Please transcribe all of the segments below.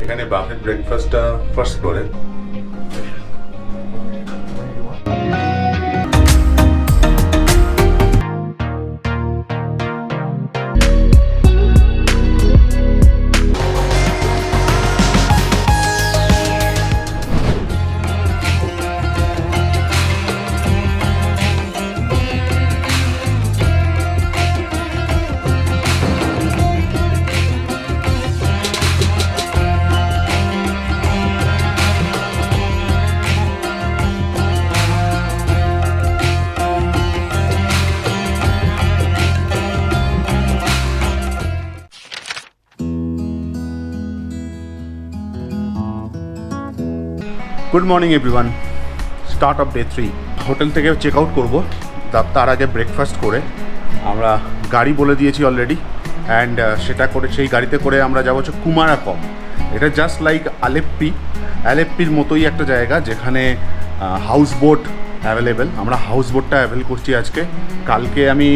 এখানে বাফেট ব্রেকফাস্টটা ফার্স্ট করে। Good morning everyone, start off day 3। Hotel থেকে চেক আউট করবো, তার আগে ব্রেকফাস্ট করে আমরা গাড়ি বলে দিয়েছি অলরেডি, অ্যান্ড সেটা করে সেই গাড়িতে করে আমরা যাবো হচ্ছে কুমারাকম। এটা জাস্ট লাইক আলেপ্পির মতোই একটা জায়গা যেখানে হাউস বোট অ্যাভেলেবেল। আমরা হাউস বোটটা অ্যাভেল করছি আজকে। কালকে আমি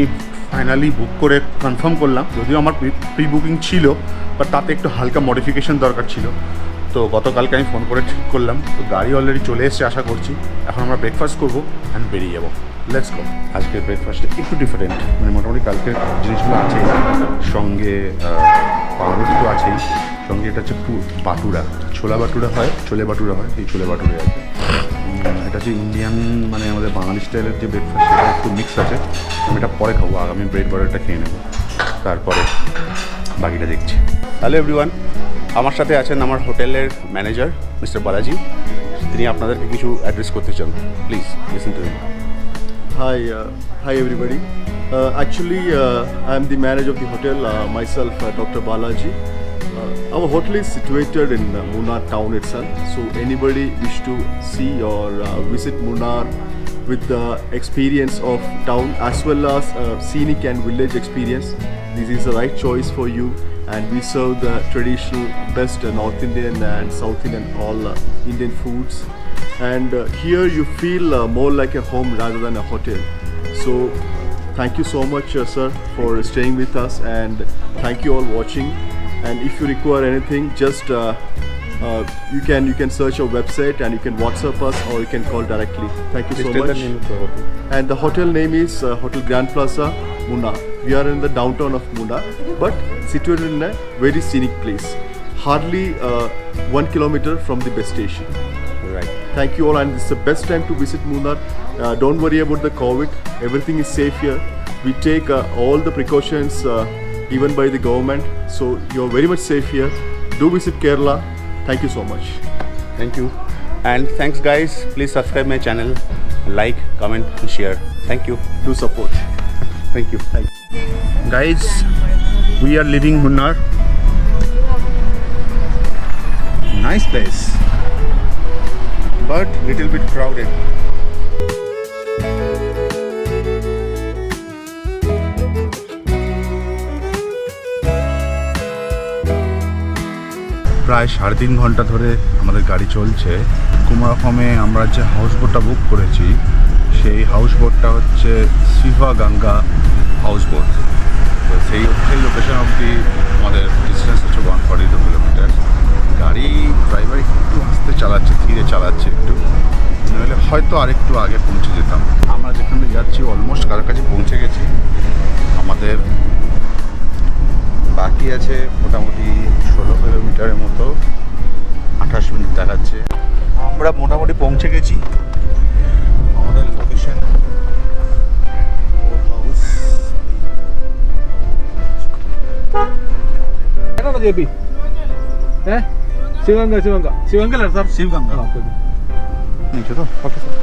ফাইনালি বুক করে কনফার্ম করলাম, যদিও আমার প্রি বুকিং ছিল, বাট তাতে একটু হালকা মডিফিকেশন দরকার ছিল। তো গতকালকে আমি ফোন করে ঠিক করলাম, তো গাড়ি অলরেডি চলে এসছে আশা করছি। এখন আমরা ব্রেকফাস্ট করবো অ্যান্ড বেরিয়ে যাবো। Let's go. আজকের ব্রেকফাস্টটা একটু ডিফারেন্ট, মানে মোটামুটি কালকের জিনিসগুলো আছেই, সঙ্গে পাউরুটি তো আছেই, সঙ্গে এটা হচ্ছে বাটুরা, ছোলা বাটুরা হয়, ছোলে বাটুরা হয়, এই ছোলে বাটুরে আছে। এটা হচ্ছে ইন্ডিয়ান, মানে আমাদের বাঙালি স্টাইলের যে ব্রেকফাস্ট, সেটা একটু মিক্স আছে। আমি এটা পরে খাবো, আমি ব্রেড বাটারটা খেয়ে নেবো, তারপরে বাকিটা দেখছি। হ্যালো এভরিওয়ান, আমার সাথে আছেন আমার হোটেলের ম্যানেজার মিস্টার বালাজি। তিনি আপনাদেরকে কিছু অ্যাড্রেস করতে চান, please listen to him. Hi everybody. Actually, I am the manager of the hotel, myself, Dr. Balaji. Our hotel is situated in Munnar town itself. So anybody wish to see or visit Munnar with the experience of town as well as scenic and village experience, this is the right choice for you. And we serve the traditional best North Indian and South Indian all Indian foods. And here you feel more like a home rather than a hotel. So thank you so much sir for staying with us, and thank you all watching. And if you require anything, just you can search our website and you can WhatsApp us or you can call directly. Thank you so much. And the hotel name is Hotel Grand Plaza, Munnar. We are in the downtown of Munnar, but situated in a very scenic place, hardly 1 kilometer from the best station. Right. Thank you all, and this is the best time to visit Munnar. Don't worry about the COVID. Everything is safe here. We take all the precautions even by the government, so you're very much safe here. Do visit Kerala. Thank you so much. Thank you. And thanks guys, please subscribe my channel, like, comment and share. Thank you. Do support. Thank you. Thank you. Guys, we are leaving Munnar. Nice place, but little bit crowded. প্রায় 3.5 ঘন্টা ধরে আমাদের গাড়ি চলছে। কুমারকমে আমরা যে house বোটটা বুক করেছি, সেই হাউস বোটটা হচ্ছে শিবা গঙ্গা হাউস বোট। তো সেই লোকেশন অবধি আমাদের ডিস্টেন্স হচ্ছে 142 কিলোমিটার। গাড়ি ড্রাইভার একটু আস্তে চালাচ্ছে, ধীরে চালাচ্ছে একটু, নাহলে হয়তো আরেকটু আগে পৌঁছে যেতাম। আমরা যেখানে যাচ্ছি অলমোস্ট কাছাকাছি পৌঁছে গেছি। আমাদের বাকি আছে মোটামুটি 16 কিলোমিটারের মতো, 28 মিনিট দেখাচ্ছে। আমরা মোটামুটি পৌঁছে গেছি আমাদের location house. JP Shivanga sir, Shivanga. नीचे तो ओके सर,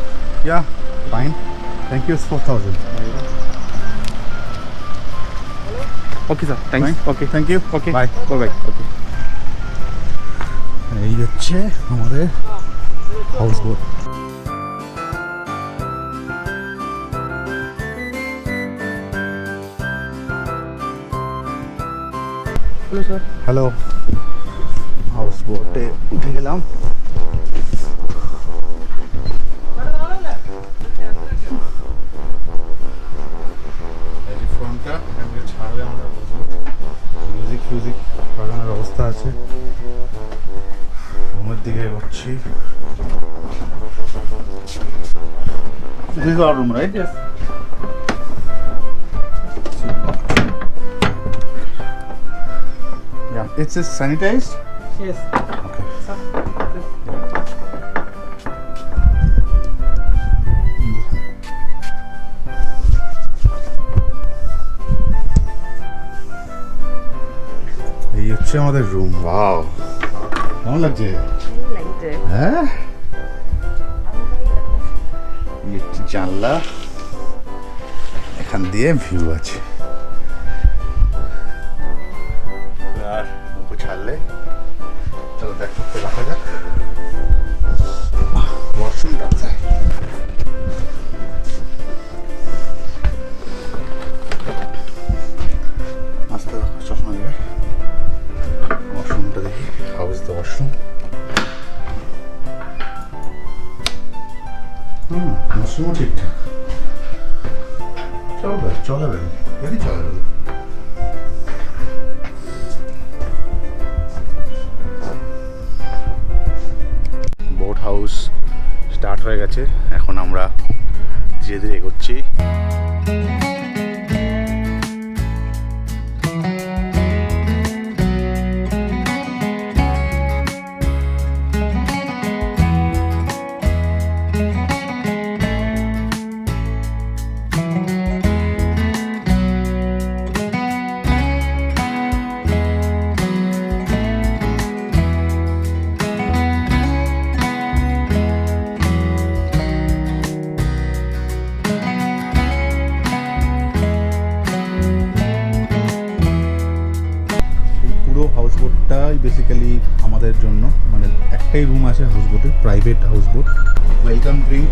या fine, thank you 4000। Okay sir, thanks. Okay, thank you, okay, bye. bye. Okay. এই হচ্ছে আমাদের house boat. Hello sir. Hello, house বোটে উঠে গেলাম। ফোনটা ছাড়লে আমরা মিউজিক লাগানোর অবস্থা আছে। দিকে এগোচ্ছি। This is our room, right? Yes. Yeah. It's sanitized? Yes. Okay. Sir. এই হচ্ছে আমাদের রুম। ওয়াও, কেমন লাগছে? হ্যাঁ, একটি জানলা, এখান দিয়ে ভিউ আছে। আর উপর ছাড়লে চলো দেখতে রাখা যাক। ওয়াশরুমটা কোথায়? আস্তে চশমা দিবে। ওয়াশরুমটা দেখি, হাউ ইজ দ্য ওয়াশরুম? ওয়াশরুমও ঠিকঠাক, চলাবে, এরই চলাবে। বোট হাউস স্টার্ট হয়ে গেছে, এখন আমরা ধীরে ধীরে এগোচ্ছি। পুরো হাউসবোটটাই বেসিক্যালি আমাদের জন্য, মানে একটাই রুম আছে হাউসবোটের, প্রাইভেট হাউসবোট। ওয়েলকাম ড্রিঙ্ক,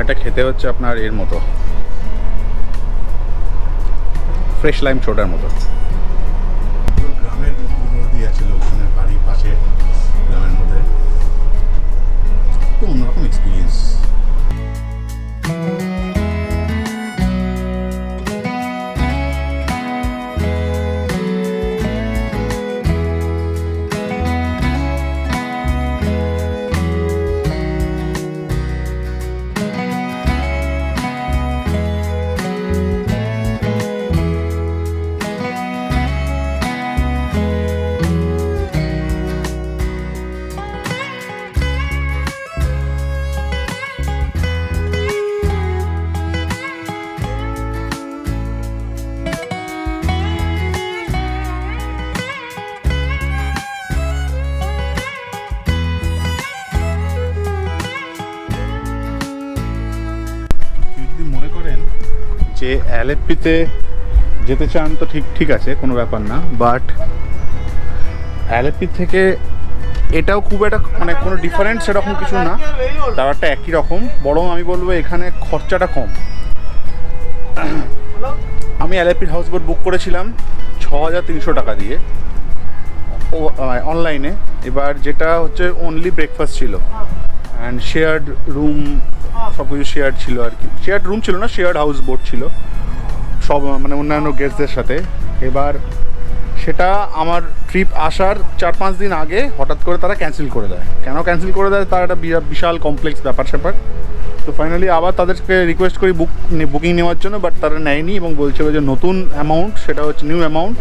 এটা খেতে হচ্ছে আপনার এর মতো, ফ্রেশ লাইম সোডার মতো। গ্রামের নদী আছে, লোকজনের বাড়ির পাশে গ্রামের মধ্যে, তো অন্যরকম এক্সপিরিয়েন্স। যে অ্যালেপ্পিতে যেতে চান তো ঠিক আছে, কোনো ব্যাপার না, বাট অ্যালেপ্পি থেকে এটাও খুব একটা মানে কোনো ডিফারেন্স সেরকম কিছু না, ব্যাপারটা একই রকম, বরং আমি বলবো এখানে খরচাটা কম। আমি অ্যালেপ্পির হাউসবোট বুক করেছিলাম 6,300 টাকা দিয়ে অনলাইনে। এবার যেটা হচ্ছে অনলি ব্রেকফাস্ট ছিল অ্যান্ড শেয়ার্ড রুম, সব কিছু শেয়ার্ড ছিল আর কি। শেয়ার্ড রুম ছিল না, শেয়ার্ড হাউস বোট ছিল সব, মানে অন্যান্য গেস্টদের সাথে। এবার সেটা আমার ট্রিপ আসার 4-5 দিন আগে হঠাৎ করে তারা ক্যান্সেল করে দেয়। কেন ক্যান্সেল করে দেয় তার একটা বিশাল কমপ্লেক্স ব্যাপার স্যাপার। তো ফাইনালি আবার তাদেরকে রিকোয়েস্ট করি বুকিং নেওয়ার জন্য, বাট তারা নেয়নি এবং বলছে যে নতুন অ্যামাউন্ট, সেটা হচ্ছে নিউ অ্যামাউন্ট,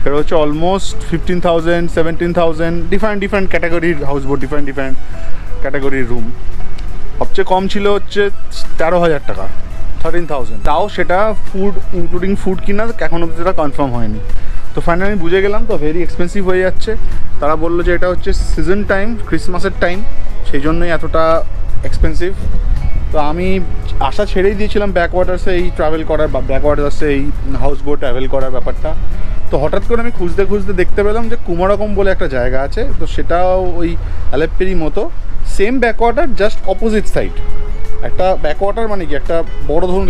সেটা হচ্ছে অলমোস্ট 15,000, 17,000, ডিফারেন্ট ক্যাটাগরির হাউস বোট, ডিফারেন্ট ক্যাটাগরির রুম। সবচেয়ে কম ছিল হচ্ছে 13,000 টাকা, 13,000, তাও সেটা ফুড ইনক্লুডিং ফুড কিনা এখন অবধি সেটা কনফার্ম হয়নি। তো ফাইনালি বুঝে গেলাম তো ভেরি এক্সপেন্সিভ হয়ে যাচ্ছে। তারা বললো যে এটা হচ্ছে সিজন টাইম, ক্রিসমাসের টাইম, সেই জন্যই এতটা এক্সপেন্সিভ। তো আমি আশা ছেড়েই দিয়েছিলাম ব্যাকওয়াটার্সে এই ট্রাভেল করার, বা ব্যাকওয়াটার্সে এই হাউস বোট ট্রাভেল করার ব্যাপারটা। তো হঠাৎ করে আমি খুঁজতে দেখতে পেলাম যে কুমারকম বলে একটা জায়গা আছে, তো সেটাও ওই অ্যালেপ্পির মতো, same Backwater, just opposite side. একটা ব্যাকওয়াটার মানে কি, একটা বড় ধরুন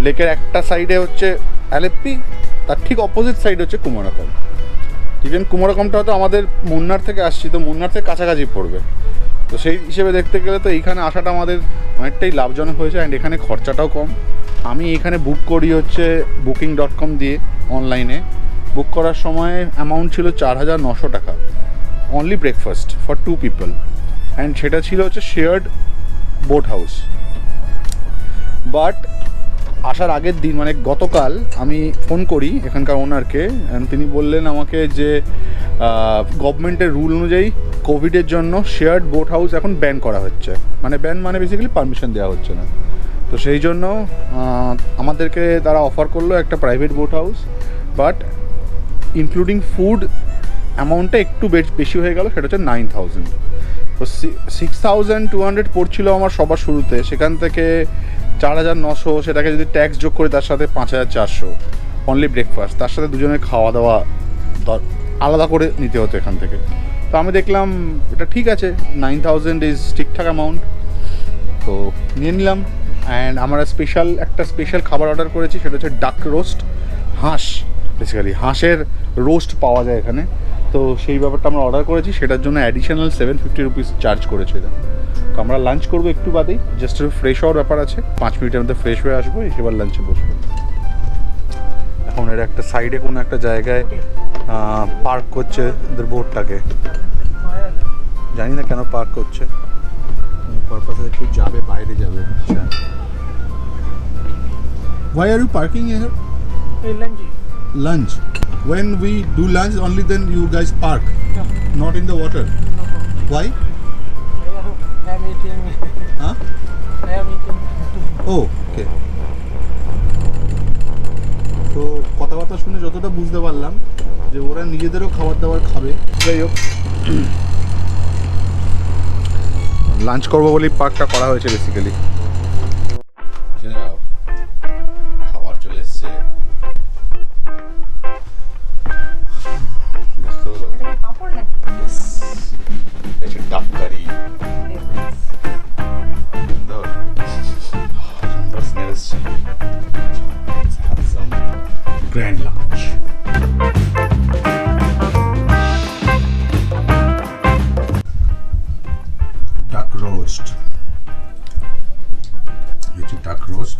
লেকের একটা সাইডে হচ্ছে অ্যালেপ্পি, তার ঠিক অপোজিট সাইড হচ্ছে কুমারকম। ইভেন কুমারকমটা হয়তো আমাদের মুন্নার থেকে আসছি, তো মুন্নার থেকে কাছাকাছি পড়বে। তো সেই হিসেবে দেখতে গেলে তো এইখানে আসাটা আমাদের অনেকটাই লাভজনক হয়েছে, অ্যান্ড এখানে খরচাটাও কম। আমি এখানে বুক করি হচ্ছে booking.com দিয়ে অনলাইনে। বুক করার সময় অ্যামাউন্ট ছিল 4,900 টাকা, only breakfast for 2 people, and সেটা ছিল হচ্ছে শেয়ার্ড বোট হাউস। বাট আসার আগের দিন মানে গতকাল আমি ফোন করি এখানকার ওনারকে, অ্যান্ড তিনি বললেন আমাকে যে গভর্নমেন্টের রুল অনুযায়ী কোভিডের জন্য শেয়ার্ড বোট হাউস এখন ব্যান করা হচ্ছে, মানে ব্যান মানে বেসিক্যালি পারমিশন দেওয়া হচ্ছে না। তো সেই জন্য আমাদেরকে তারা অফার করলো একটা private boat house, but including food অ্যামাউন্টটা একটু বেশি হয়ে গেল, সেটা হচ্ছে 9,000। তো 6,200 পড়ছিল আমার সবার শুরুতে, সেখান থেকে 4,900, সেটাকে যদি ট্যাক্স যোগ করে তার সাথে 5,400 অনলি ব্রেকফাস্ট, তার সাথে দুজনের খাওয়া দাওয়া আলাদা করে নিতে হতো এখান থেকে। তো আমি দেখলাম এটা ঠিক আছে, 9,000 ইজ ঠিকঠাক অ্যামাউন্ট, তো নিয়ে নিলাম। অ্যান্ড আমরা একটা স্পেশাল খাবার অর্ডার করেছি, সেটা হচ্ছে ডাক রোস্ট, হাঁস, বেসিক্যালি হাঁসের রোস্ট পাওয়া যায় এখানে। তো সেই ব্যাপারটা আমরা অর্ডার করেছি, সেটার জন্য অ্যাডিশনাল 750 রুপিস চার্জ করেছে এটা। তো আমরা লাঞ্চ করবো একটু বাদেই, জাস্ট ফ্রেশ হওয়ার ব্যাপার আছে, 5 মিনিটের মধ্যে ফ্রেশ হয়ে আসবো, এবার লাঞ্চে বসবো। এখন এর একটা সাইডে কোনো একটা জায়গায় পার্ক করছে ওদের বোটটাকে, জানি না কেন পার্ক করছে, পারপাসে কেউ যাবে, বাইরে যাবে। আচ্ছা, why are you parking here? Lunch. When we do lunch, only then you guys park, not in the water. Why? I am eating. Huh? I am eating. Oh, okay. তো কথাবার্তা শুনে যতটা বুঝতে পারলাম যে ওরা নিজেদেরও খাবার দাবার খাবে। যাই হোক, লাঞ্চ করবো বলেই পার্কটা করা হয়েছে বেসিক্যালি। খাবার চলে এসছে, ডাক কারি, সুন্দর স্মেল এসছে। Grand lunch. ডাক রোস্ট, হচ্ছে ডাক রোস্ট।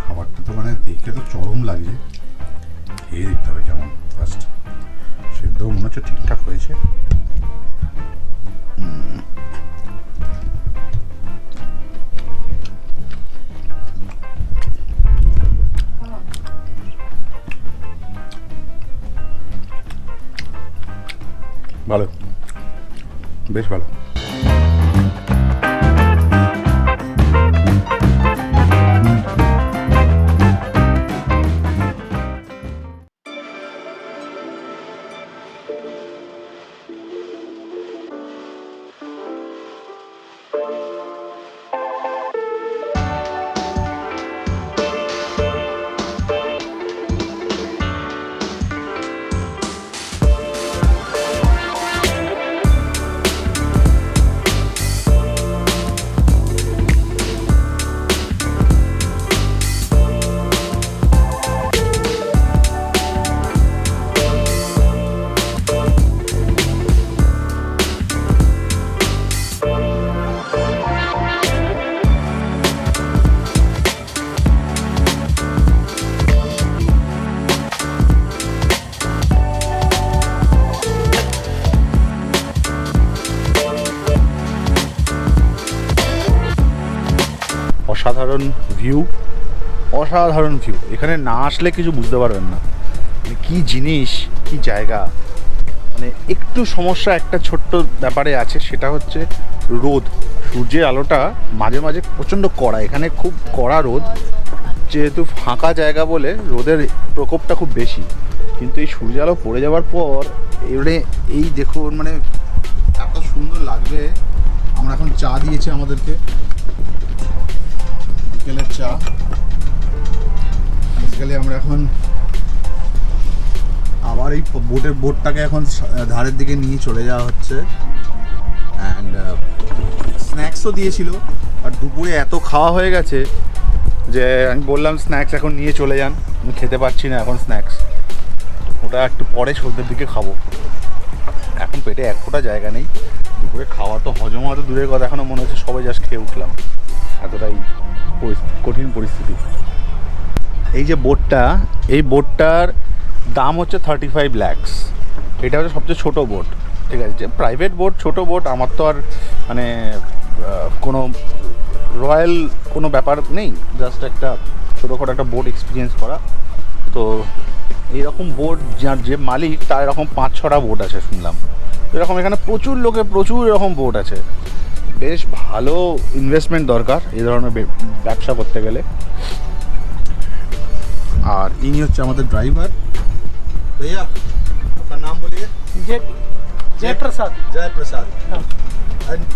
খাবারটা তো মানে দেখে তো চরম লাগছে, খেয়ে দেখতে হবে কেমন। ফার্স্ট সেদ্ধও মনে হচ্ছে ঠিকঠাক হয়েছে। ভালো, বেশ ভালো। অসাধারণ ভিউ, অসাধারণ ভিউ। এখানে না আসলে কিছু বুঝতে পারবেন না মানে কী জিনিস, কী জায়গা। মানে একটু সমস্যা একটা ছোট্ট ব্যাপারে আছে, সেটা হচ্ছে রোদ। সূর্যের আলোটা মাঝে মাঝে প্রচণ্ড কড়া, এখানে খুব কড়া রোদ, যেহেতু ফাঁকা জায়গা বলে রোদের প্রকোপটা খুব বেশি। কিন্তু এই সূর্য আলো পড়ে যাওয়ার পর এবারে এই দেখুন মানে এত সুন্দর লাগবে। আমরা এখন চা দিয়েছে আমাদেরকে, বিকেলের চা। বেসিক্যালি আমরা এখন আবার এই বোটটাকে এখন ধারের দিকে নিয়ে চলে যাওয়া হচ্ছে। অ্যান্ড স্ন্যাক্সও দিয়েছিল, আর দুপুরে এত খাওয়া হয়ে গেছে যে আমি বললাম স্ন্যাক্স এখন নিয়ে চলে যান, আমি খেতে পারছি না এখন স্ন্যাক্স, ওটা একটু পরে সন্ধ্যের দিকে খাবো। এখন পেটে এক ফোঁটা জায়গা নেই, দুপুরে খাওয়া তো হজম হওয়া তো দূরের কথা, এখনও মনে হচ্ছে সবাই জাস্ট খেয়ে উঠলাম, এতটাই কঠিন পরিস্থিতি। এই যে বোটটা, এই বোটটার দাম হচ্ছে 35 lakhs। এটা হচ্ছে সবচেয়ে ছোটো বোট, ঠিক আছে, যে প্রাইভেট বোট ছোট বোট আমার তো আর মানে কোনো রয়্যাল কোনো ব্যাপার নেই, জাস্ট একটা ছোটোখাটো একটা বোট এক্সপিরিয়েন্স করা। তো এইরকম বোট যার যে মালিক তার এরকম 5-6টা বোট আছে শুনলাম, এরকম এখানে প্রচুর লোকে প্রচুর এরকম বোট আছে। বেশ ভালো ইনভেস্টমেন্ট দরকার এই ধরনের ব্যবসা করতে গেলে। আর ইনি হচ্ছে আমাদের ড্রাইভার। भैया आपका नाम बोलिए। जय प्रसाद। जय प्रसाद। हाँ।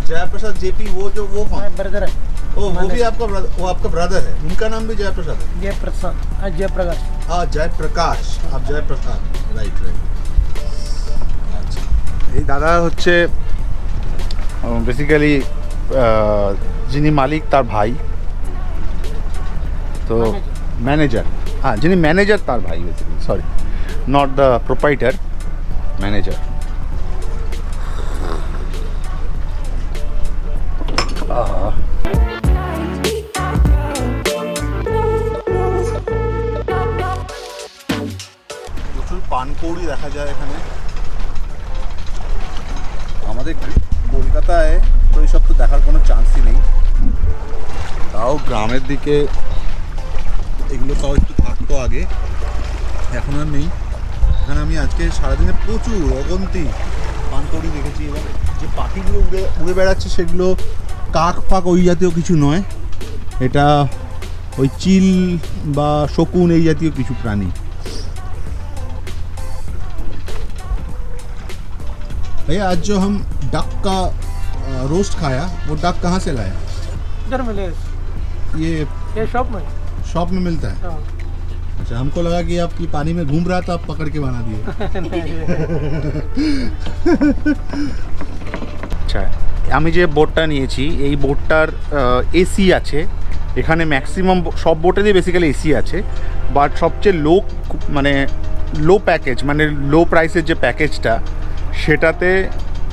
जय प्रसाद जेपी वो कौन? ब्रदर है। ओ वो भी आपका ब्रदर, वो आपका ब्रदर है, उनका नाम भी जय प्रसाद है। जय प्रसाद। जय प्रकाश। हाँ जय प्रकाश, आप जय प्रसाद, राइट राइट। আচ্ছা, এই দাদা হচ্ছে বেসিক্যালি যিনি মালিক তার ভাই, তো ম্যানেজার, হ্যাঁ যিনি ম্যানেজার তার ভাই basically, sorry not the proprietor, manager. প্রচুর পানকৌড়ি দেখা যায় এখানে। আমাদের কলকাতায় তো এইসব তো দেখার কোনো চান্সই নেই, তাও গ্রামের দিকে এগুলো তাও একটু থাকতো আগে, এখন আর নেই। এখানে আমি আজকে সারাদিনে প্রচুর অগন্তি পানকৌড়ি দেখেছি। এবার যে পাখিগুলো উড়ে উড়ে বেড়াচ্ছে সেগুলো কাক ফাক ওই জাতীয় কিছু নয়, এটা ওই চিল বা শকুন এই জাতীয় কিছু প্রাণী। भैया आज जो हम डक का रोस्ट खाया वो डक कहाँ से लाया? इधर मिले ये शॉप में। शॉप में मिलता है? हाँ। अच्छा, हमको लगा कि आप ये पानी में घूम रहा था, आप पकड़ के बना दिए। আচ্ছা, আমি যে বোটটা নিয়েছি এই বোটটার এসি আছে এখানে, ম্যাক্সিমাম সব বোটেরই বেসিক্যালি এসি আছে, বাট সবচেয়ে মানে লো প্যাকেজ, মানে লো প্রাইসের যে প্যাকেজটা সেটাতে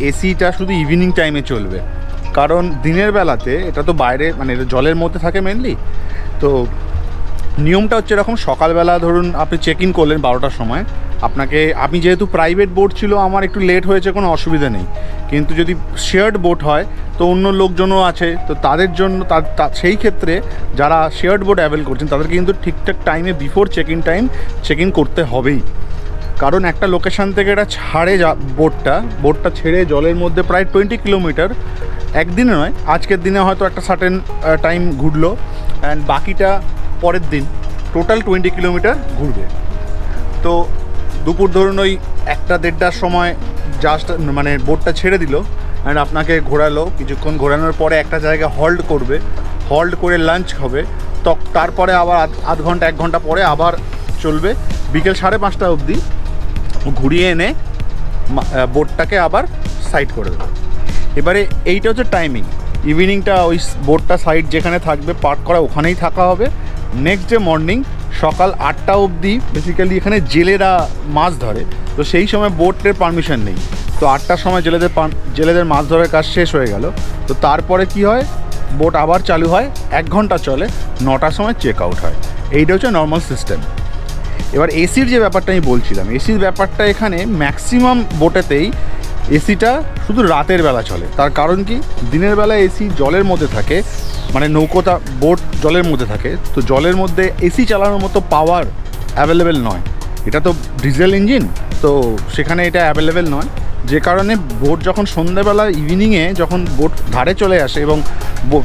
এসিটা শুধু ইভিনিং টাইমে চলবে, কারণ দিনের বেলাতে এটা তো বাইরে মানে এটা জলের মধ্যে থাকে মেনলি। তো নিয়মটা হচ্ছে এরকম, সকালবেলা ধরুন আপনি চেক ইন করলেন 12টার সময়, আপনাকে, আমি যেহেতু প্রাইভেট বোট ছিল আমার একটু লেট হয়েছে, কোনো অসুবিধা নেই, কিন্তু যদি শেয়ার্ড বোট হয় তো অন্য লোকজনও আছে, তো তাদের জন্য সেই ক্ষেত্রে যারা শেয়ার্ড বোট অ্যাভেল করছেন তাদেরকে কিন্তু ঠিকঠাক টাইমে বিফোর চেক ইন করতে হবেই, কারণ একটা লোকেশান থেকে এটা ছাড়ে বোটটা ছেড়ে জলের মধ্যে প্রায় 20 কিলোমিটার, একদিনে নয়, আজকের দিনে হয়তো একটা সার্টেন টাইম ঘুরলো অ্যান্ড বাকিটা পরের দিন, টোটাল 20 কিলোমিটার ঘুরবে। তো দুপুর ধরুন ওই 1-1:30টার সময় জাস্ট মানে বোটটা ছেড়ে দিল অ্যান্ড আপনাকে ঘোরালো, কিছুক্ষণ ঘোরানোর পরে একটা জায়গায় হল্ড করে লাঞ্চ হবে, তো তারপরে আবার আধ ঘন্টা 1 ঘন্টা পরে আবার চলবে, বিকেল 5:30 অবধি ঘুরিয়ে এনে বোটটাকে আবার সাইড করে দেবে। এবারে এইটা হচ্ছে টাইমিং, ইভিনিংটা ওই বোটটা সাইড যেখানে থাকবে পার্ক করা ওখানেই থাকা হবে। নেক্সট ডে মর্নিং সকাল 8টা অবধি বেসিক্যালি এখানে জেলেরা মাছ ধরে, তো সেই সময় বোটের পারমিশন নেই, তো 8টার সময় জেলেদের মাছ ধরার কাজ শেষ হয়ে গেল, তো তারপরে কি হয়, বোট আবার চালু হয়, 1 ঘন্টা চলে, 9টার সময় চেক আউট হয়। এইটা হচ্ছে নর্মাল সিস্টেম। এবার এসির যে ব্যাপারটা আমি বলছিলাম, এসির ব্যাপারটা এখানে ম্যাক্সিমাম বোটেতেই এসিটা শুধু রাতের বেলা চলে, তার কারণ কি, দিনের বেলা এসি জলের মধ্যে থাকে, মানে নৌকোটা বোট জলের মধ্যে থাকে, তো জলের মধ্যে এসি চালানোর মতো পাওয়ার অ্যাভেলেবেল নয়, এটা তো ডিজেল ইঞ্জিন, তো সেখানে এটা অ্যাভেলেবেল নয়, যে কারণে বোট যখন সন্ধ্যাবেলা ইভিনিংয়ে যখন বোট ধারে চলে আসে এবং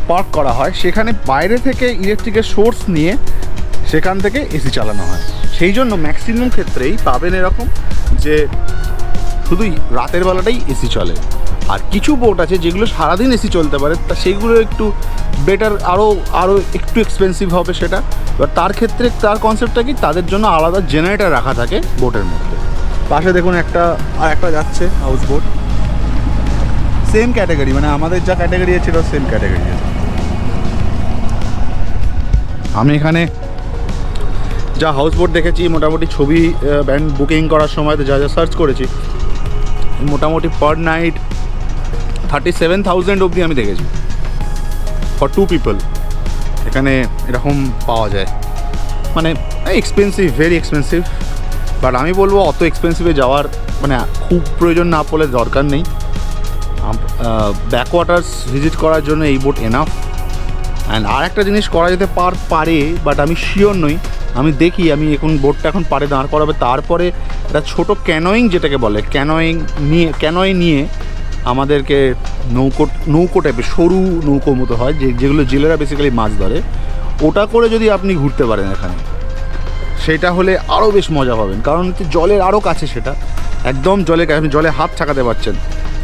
পার্ক করা হয়, সেখানে বাইরে থেকে ইলেকট্রিকের সোর্স নিয়ে সেখান থেকে এসি চালানো হয়। সেই জন্য ম্যাক্সিমাম ক্ষেত্রেই পাবেন এরকম যে শুধু রাতের বেলাটাই এসি চলে, আর কিছু বোট আছে যেগুলো সারাদিন এসি চলতে পারে, তা সেইগুলো একটু বেটার, আরও একটু এক্সপেন্সিভ হবে সেটা। এবার তার ক্ষেত্রে তার কনসেপ্টটা কি, তাদের জন্য আলাদা জেনারেটর রাখা থাকে বোটের মধ্যে। পাশে দেখুন একটা যাচ্ছে হাউস বোট, সেম ক্যাটাগরি, মানে আমাদের যা ক্যাটাগরি ছিল সেম ক্যাটাগরি। আমি এখানে যা হাউস বোট দেখেছি, মোটামুটি ছবি ব্যান্ড বুকিং করার সময় তো যা সার্চ করেছি, মোটামুটি পার নাইট 37,000 অবধি আমি দেখেছি ফর 2 পিপল। এখানে এরকম পাওয়া যায়, মানে এক্সপেন্সিভ, ভেরি এক্সপেন্সিভ, বাট আমি বলবো অত এক্সপেন্সিভে যাওয়ার মানে খুব প্রয়োজন না পড়লে দরকার নেই। ব্যাকওয়াটার্স ভিজিট করার জন্য এই বোট এনাফ। অ্যান্ড আর একটা জিনিস করা যেতে পারে, বাট আমি শিওর নই। আমি দেখি, আমি এখন বোটটা এখন পাড়ে দাঁড় করাবে, তারপরে একটা ছোটো ক্যানোয়িং যেটাকে বলে, ক্যানোয় নিয়ে আমাদেরকে নৌকো টাইপের সরু নৌকোর মতো হয়, যেগুলো জেলেরা বেসিক্যালি মাছ ধরে, ওটা করে যদি আপনি ঘুরতে পারেন এখানে, সেটা হলে আরও বেশ মজা পাবেন। কারণ জলের আরও কাছে, সেটা একদম জলের কাছে, আপনি জলে হাত ছাকাতে পারছেন।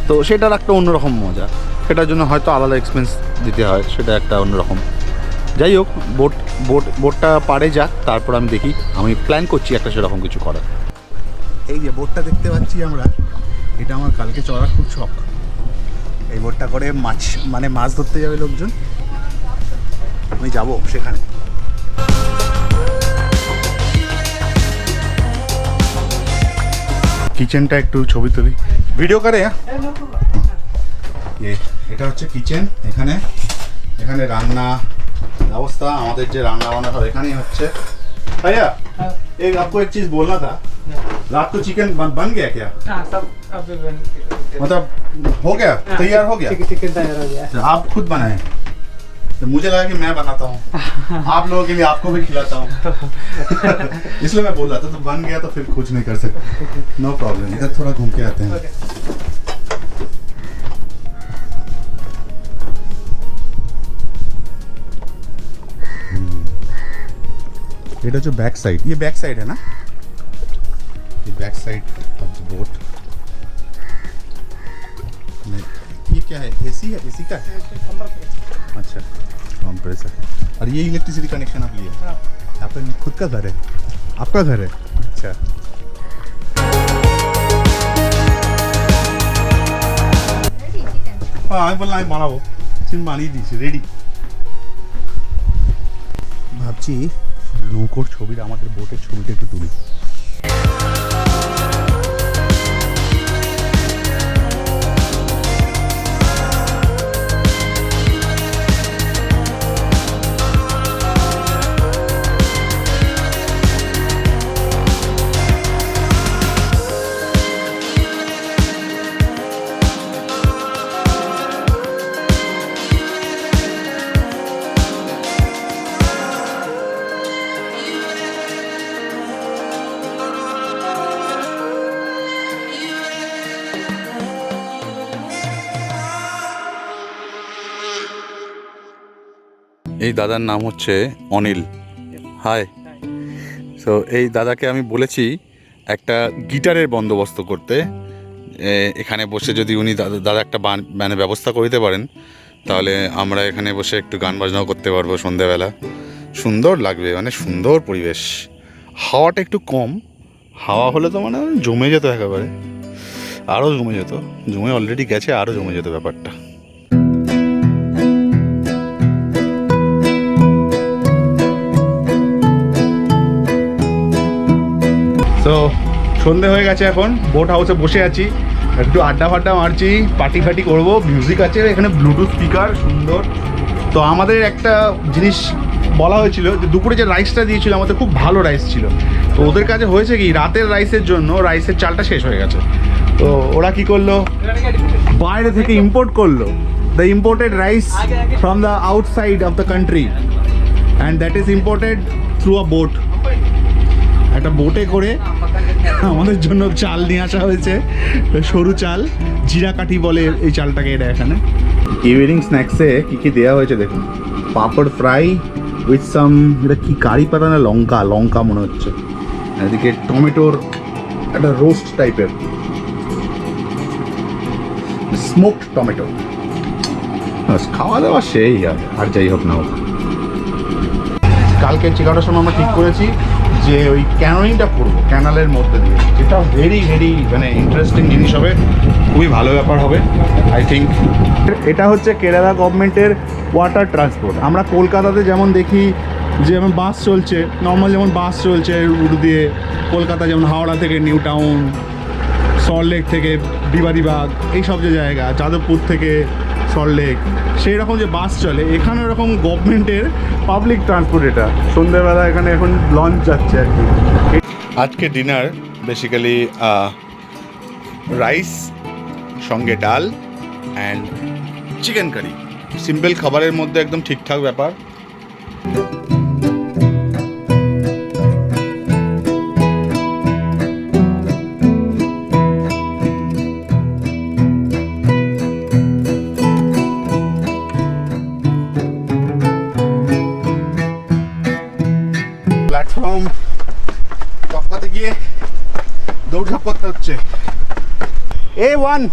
তো সেটার একটা অন্যরকম মজা, সেটার জন্য হয়তো আলাদা এক্সপেন্স দিতে হয়, সেটা একটা অন্যরকম। যাই হোক, বোটটা পাড়ে যাক, তারপর আমি দেখি, আমি প্ল্যান করছি একটা সেরকম কিছু করার। এই যে বোটটা দেখতে পাচ্ছি আমরা, এটা আমার কালকে চড়ার খুব শখ। এই বোটটা করে মাছ ধরতে যাবে লোকজন, আমি যাব সেখানে। কিচেনটা একটু ছবি তুলি, ভিডিও করে। এটা হচ্ছে কিচেন, এখানে রান্না ব্যবস্থা, আমাদের যে রান্না বান্না সব এখানেই হচ্ছে। भैया एक आपको एक चीज बोलना था, रात को चिकन बन गया क्या? हाँ सब अभी बन मतलब हो गया, तैयार हो गया? चिकन तैयार हो गया। आप खुद बनाए? तो मुझे लगा कि मैं बनाता हूँ, आप लोगों के लिए आपको भी खिलाता हूँ। इसलिए मैं बोल रहा था, तो बन गया तो फिर कुछ नहीं कर सकते। नो प्रॉब्लम, इधर थोड़ा घूम के आते हैं। এটা হচ্ছে बैक साइड, ये बैक साइड है ना, ये back side of the boat. ये क्या है, एसी है? एसी का है? अच्छा, कंप्रेसर। और ये इलेक्ट्रिसिटी कनेक्शन आप लिए? आपका खुद का घर है? आपका घर है? अच्छा। हाँ, আমি বললাম আমি বানাবো, চিকেন বানিয়ে দিয়েছি, রেডি। ভাবছি নৌকোর ছবিটা, আমাদের বোটের ছবিটা একটু তুলি। এই দাদার নাম হচ্ছে অনিল। হাই। সো এই দাদাকে আমি বলেছি একটা গিটারের বন্দোবস্ত করতে, এখানে বসে যদি উনি দাদা একটা মানে ব্যবস্থা করে দিতে পারেন, তাহলে আমরা এখানে বসে একটু গান বাজনাও করতে পারবো সন্ধ্যেবেলা। সুন্দর লাগবে, মানে সুন্দর পরিবেশ। হাওয়াটা একটু কম, হাওয়া হলে তো মানে জমে যেত একেবারে, আরও জমে যেত, জমে অলরেডি গেছে, আরও জমে যেত ব্যাপারটা। তো সন্ধে হয়ে গেছে, এখন বোট হাউসে বসে আছি, একটু আড্ডা ফাড্ডা মারছি, পার্টি ফাটি করবো, মিউজিক আছে এখানে, ব্লুটুথ স্পিকার সুন্দর। তো আমাদের একটা জিনিস বলা হয়েছিল যে দুপুরে যে রাইসটা দিয়েছিল আমাদের খুব ভালো রাইস ছিল। তো ওদের কাছে হয়েছে কি, রাতের রাইসের জন্য রাইসের চালটা শেষ হয়ে গেছে। তো ওরা কি করলো, বাইরে থেকে ইম্পোর্ট করলো, the imported rice from the outside of the country, and that is imported through a boat. একটা বোটে করে আমাদের জন্য চাল নিয়ে আসা হয়েছে, সরু চাল, জিরা কাঠি বলে এই চালটাকে। এটা এখানে ইভিনিং স্ন্যাক্সে কী কী দেওয়া হয়েছে দেখুন, পাপড় ফ্রাই উইথ সাম, এটা কি কারি পাতা না লঙ্কা মনে হচ্ছে, এদিকে টমেটোর একটা রোস্ট টাইপের, স্মোকড টমেটো। খাওয়া দাওয়া সেই, আর যাই হোক না হোক, কালকে চেক আউটের সময় আমরা ঠিক করেছি যে ওই ক্যানোয়িংটা করবো ক্যানালের মধ্যে দিয়ে, যেটা ভেরি মানে ইন্টারেস্টিং জিনিস হবে, খুবই ভালো ব্যাপার হবে আই থিঙ্ক। এটা হচ্ছে কেরালা গভর্নমেন্টের ওয়াটার ট্রান্সপোর্ট। আমরা কলকাতাতে যেমন দেখি যেমন বাস চলছে, নর্মাল যেমন বাস চলছে রুট দিয়ে, কলকাতা যেমন হাওড়া থেকে নিউ টাউন, সল্টলেক থেকে বিবাদীবাগ, এইসব যে জায়গা, যাদবপুর থেকে সল্টলেক, সেই রকম যে বাস চলে, এখানে এরকম গভর্নমেন্টের পাবলিক ট্রান্সপোর্ট। এটা সন্ধ্যেবেলা এখানে এখন লঞ্চ যাচ্ছে আর কি। আজকে ডিনার বেসিক্যালি রাইস সঙ্গে ডাল অ্যান্ড চিকেন কারি। সিম্পল খাবারের মধ্যে একদম ঠিকঠাক ব্যাপার। প্ল্যাটফর্ম টপকাতে গিয়ে দৌড়ঝাঁপ করতে হচ্ছে। A1